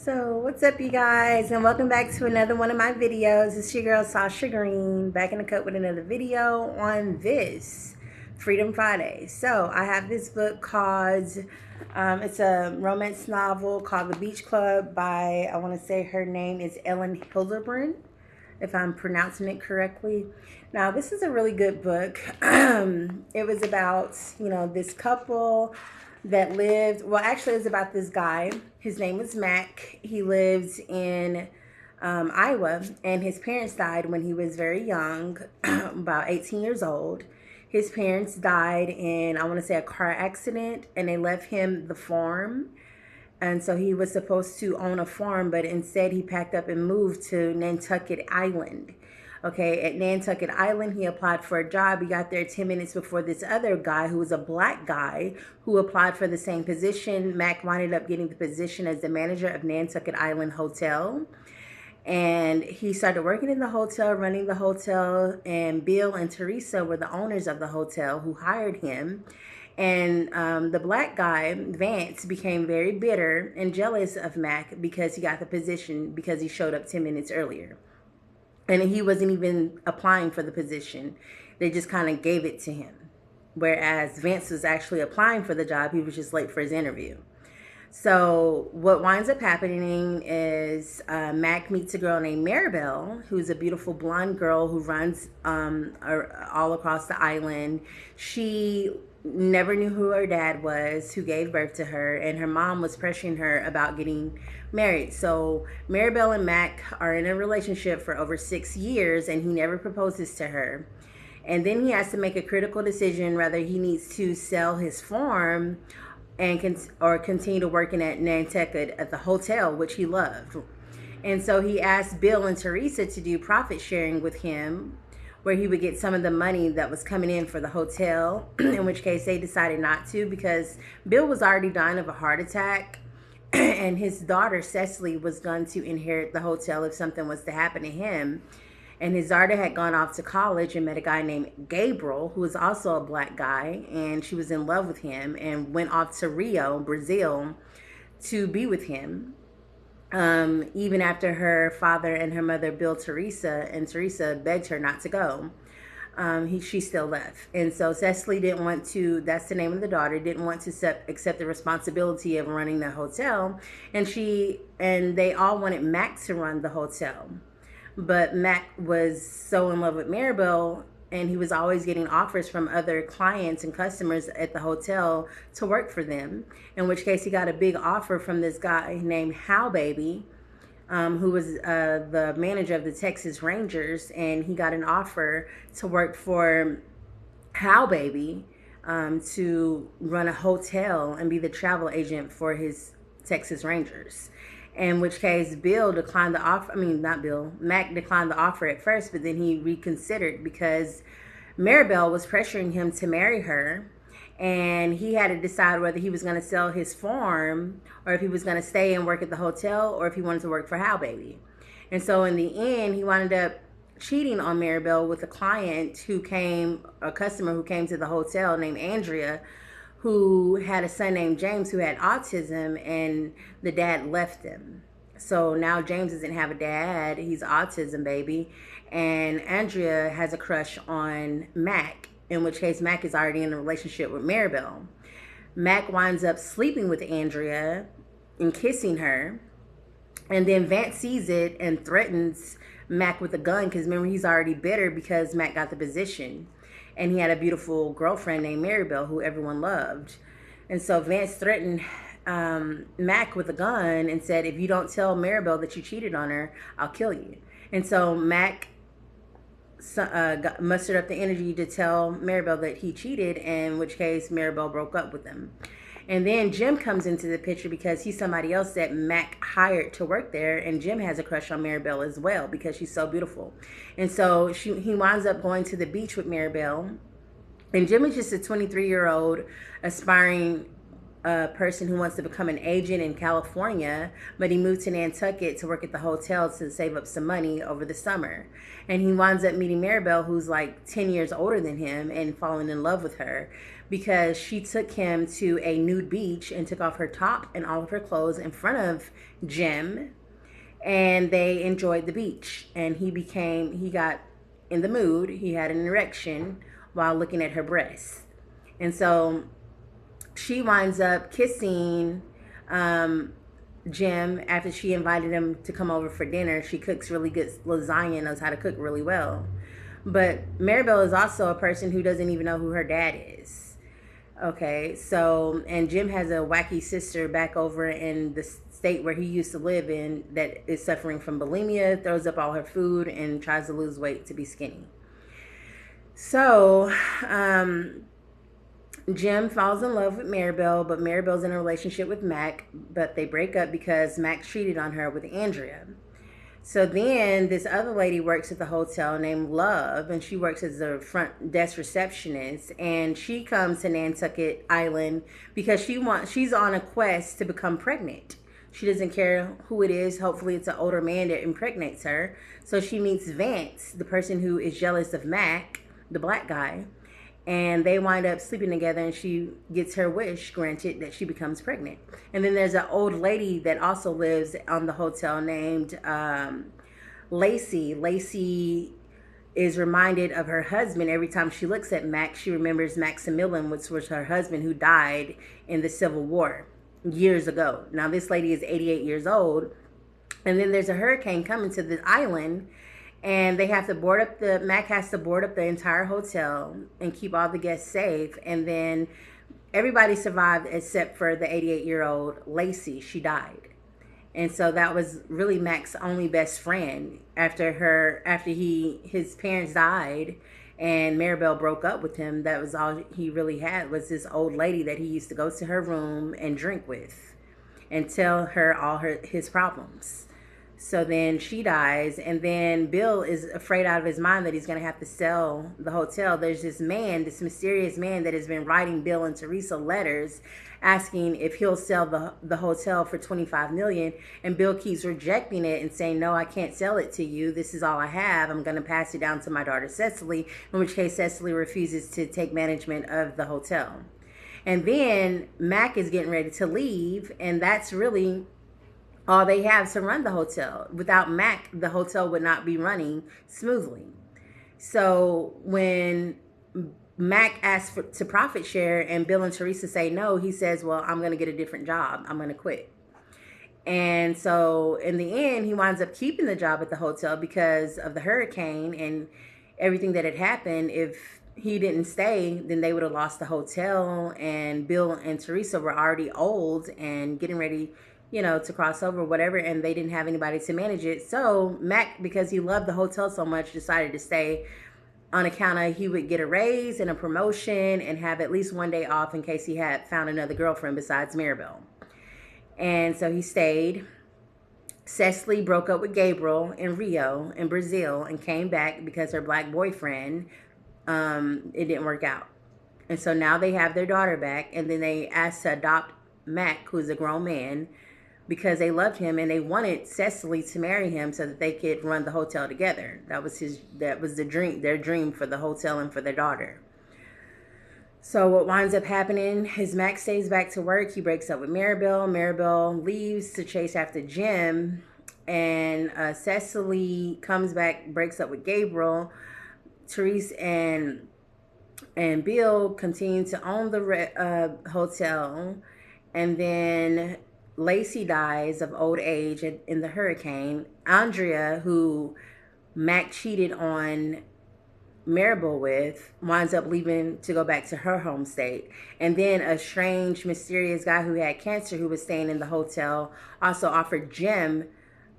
So what's up, you guys, and welcome back to another one of my videos. It's your girl Sasha Green, back in the cut with another video on this Freedom Friday. So I have this book called it's a romance novel called The Beach Club by, I want to say her name is Elin Hilderbrand, if I'm pronouncing it correctly. Now, this is a really good book. It was about, this couple that lived, well, actually, it was about this guy. His name was Mac. He lives in Iowa, and his parents died when he was very young, about 18 years old. His parents died in, I want to say, a car accident, and they left him the farm. And so he was supposed to own a farm, but instead he packed up and moved to Nantucket Island. Okay, at Nantucket Island, he applied for a job. He got there 10 minutes before this other guy, who was a black guy, who applied for the same position. Mac winded up getting the position as the manager of Nantucket Island Hotel. And he started working in the hotel, running the hotel, and Bill and Teresa were the owners of the hotel who hired him. And the black guy, Vance, became very bitter and jealous of Mac because he got the position because he showed up 10 minutes earlier. And he wasn't even applying for the position. They just kind of gave it to him. Whereas Vance was actually applying for the job. He was just late for his interview. So what winds up happening is Mac meets a girl named Maribel, who's a beautiful blonde girl who runs all across the island. She never knew who her dad was, who gave birth to her, and her mom was pressuring her about getting married. So Maribel and Mac are in a relationship for over 6 years, and he never proposes to her. And then he has to make a critical decision whether he needs to sell his farm and continue to working at Nantucket at the hotel, which he loved. And so he asked Bill and Teresa to do profit sharing with him, where he would get some of the money that was coming in for the hotel, in which case they decided not to because Bill was already dying of a heart attack, and his daughter Cecily was going to inherit the hotel if something was to happen to him. And his daughter had gone off to college and met a guy named Gabriel, who was also a black guy, and she was in love with him and went off to Rio, Brazil, to be with him. Even after her father and her mother billed Teresa, and Teresa begged her not to go, she still left. And so Cecily didn't want to, that's the name of the daughter, didn't want to accept the responsibility of running the hotel. And they all wanted Mac to run the hotel. But Mac was so in love with Maribel, and he was always getting offers from other clients and customers at the hotel to work for them, in which case he got a big offer from this guy named Hal Baby, who was the manager of the Texas Rangers, and he got an offer to work for Hal Baby to run a hotel and be the travel agent for his Texas Rangers. In which case, Bill declined the offer. Mac declined the offer at first, but then he reconsidered because Maribel was pressuring him to marry her, and he had to decide whether he was going to sell his farm or if he was going to stay and work at the hotel or if he wanted to work for Hal Baby. And so in the end, he wound up cheating on Maribel with a customer who came to the hotel named Andrea, who had a son named James who had autism, and the dad left him. So now James doesn't have a dad. He's autism baby. And Andrea has a crush on Mac, in which case Mac is already in a relationship with Maribel. Mac winds up sleeping with Andrea and kissing her. And then Vance sees it and threatens Mac with a gun because remember, he's already bitter because Mac got the position. And he had a beautiful girlfriend named Maribel who everyone loved. And so Vance threatened Mac with a gun and said, if you don't tell Maribel that you cheated on her, I'll kill you. And so Mac mustered up the energy to tell Maribel that he cheated, in which case Maribel broke up with him. And then Jim comes into the picture because he's somebody else that Mac hired to work there. And Jim has a crush on Maribel as well because she's so beautiful. And so he winds up going to the beach with Maribel. And Jim is just a 23-year-old aspiring a person who wants to become an agent in California, but he moved to Nantucket to work at the hotel to save up some money over the summer. And he winds up meeting Maribel, who's like 10 years older than him, and falling in love with her because she took him to a nude beach and took off her top and all of her clothes in front of Jim. And they enjoyed the beach. And he got in the mood. He had an erection while looking at her breasts. And so she winds up kissing Jim after she invited him to come over for dinner. She cooks really good lasagna, knows how to cook really well. But Maribel is also a person who doesn't even know who her dad is. Okay, so, and Jim has a wacky sister back over in the state where he used to live in that is suffering from bulimia, throws up all her food, and tries to lose weight to be skinny. So, Jim falls in love with Maribel, but Maribel's in a relationship with Mac, but they break up because Mac cheated on her with Andrea. So then this other lady works at the hotel named Love, and she works as a front desk receptionist, and she comes to Nantucket Island because she's on a quest to become pregnant. She doesn't care who it is. Hopefully it's an older man that impregnates her. So she meets Vance, the person who is jealous of Mac, the black guy, and they wind up sleeping together, and she gets her wish granted that she becomes pregnant. And then there's an old lady that also lives on the hotel named Lacey. Lacey is reminded of her husband every time she looks at Mac. She remembers Maximilian, which was her husband who died in the Civil War years ago. Now this lady is 88 years old, and then there's a hurricane coming to the island, and they have to Mac has to board up the entire hotel and keep all the guests safe. And then everybody survived except for the 88-year-old Lacey. She died. And so that was really Mac's only best friend after his parents died and Maribel broke up with him. That was all he really had, was this old lady that he used to go to her room and drink with and tell her all his problems. So then she dies, and then Bill is afraid out of his mind that he's going to have to sell the hotel. There's this mysterious man that has been writing Bill and Teresa letters asking if he'll sell the hotel for $25 million, and Bill keeps rejecting it and saying, no, I can't sell it to you. This is all I have. I'm going to pass it down to my daughter Cecily, in which case Cecily refuses to take management of the hotel. And then Mac is getting ready to leave, and that's really all they have to run the hotel. Without Mac, the hotel would not be running smoothly. So when Mac asks to profit share and Bill and Teresa say no, he says, well, I'm going to get a different job. I'm going to quit. And so in the end, he winds up keeping the job at the hotel because of the hurricane and everything that had happened. If he didn't stay, then they would have lost the hotel, and Bill and Teresa were already old and getting ready, to cross over, whatever, and they didn't have anybody to manage it. So Mac, because he loved the hotel so much, decided to stay on account of he would get a raise and a promotion and have at least one day off in case he had found another girlfriend besides Maribel. And so he stayed. Cecily broke up with Gabriel in Rio in Brazil and came back because her black boyfriend, it didn't work out. And so now they have their daughter back, and then they asked to adopt Mac, who's a grown man, because they loved him and they wanted Cecily to marry him so that they could run the hotel together. That was their dream for the hotel and for their daughter. So what winds up happening is Mac stays back to work. He breaks up with Maribel. Maribel leaves to chase after Jim, and Cecily comes back, breaks up with Gabriel. Teresa and Bill continue to own the hotel, and then Lacey dies of old age in the hurricane. Andrea, who Mac cheated on Maribel with, winds up leaving to go back to her home state. And then a strange, mysterious guy who had cancer, who was staying in the hotel, also offered Jim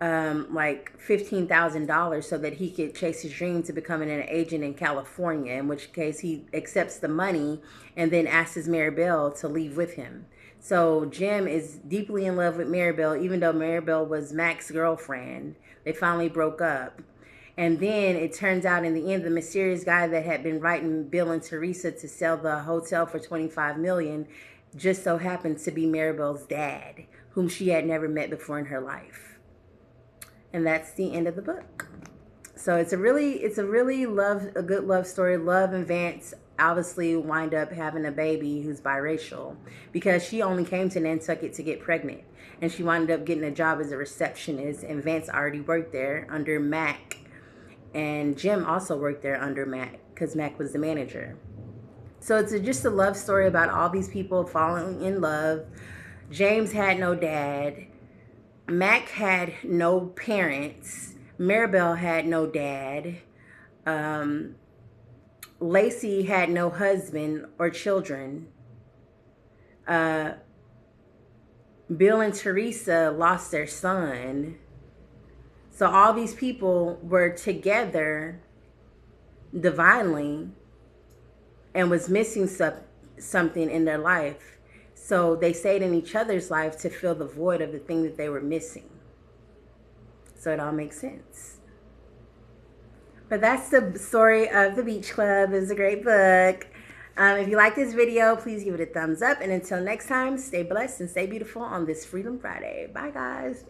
like $15,000 so that he could chase his dream to becoming an agent in California, in which case he accepts the money and then asks Maribel to leave with him. So Jim is deeply in love with Maribel, even though Maribel was Mac's girlfriend. They finally broke up. And then it turns out in the end, the mysterious guy that had been writing Bill and Teresa to sell the hotel for $25 million just so happened to be Maribel's dad, whom she had never met before in her life. And that's the end of the book. So it's a good love story. Love and Vance obviously wind up having a baby who's biracial because she only came to Nantucket to get pregnant, and she wound up getting a job as a receptionist, and Vance already worked there under Mac, and Jim also worked there under Mac because Mac was the manager. So it's just a love story about all these people falling in love. James had no dad. Mac had no parents. Maribel had no dad. Lacey had no husband or children. Bill and Teresa lost their son. So all these people were together divinely and was missing something in their life. So they stayed in each other's life to fill the void of the thing that they were missing. So it all makes sense. But that's the story of The Beach Club. It's a great book. If you like this video, please give it a thumbs up. And until next time, stay blessed and stay beautiful on this Freedom Friday. Bye, guys.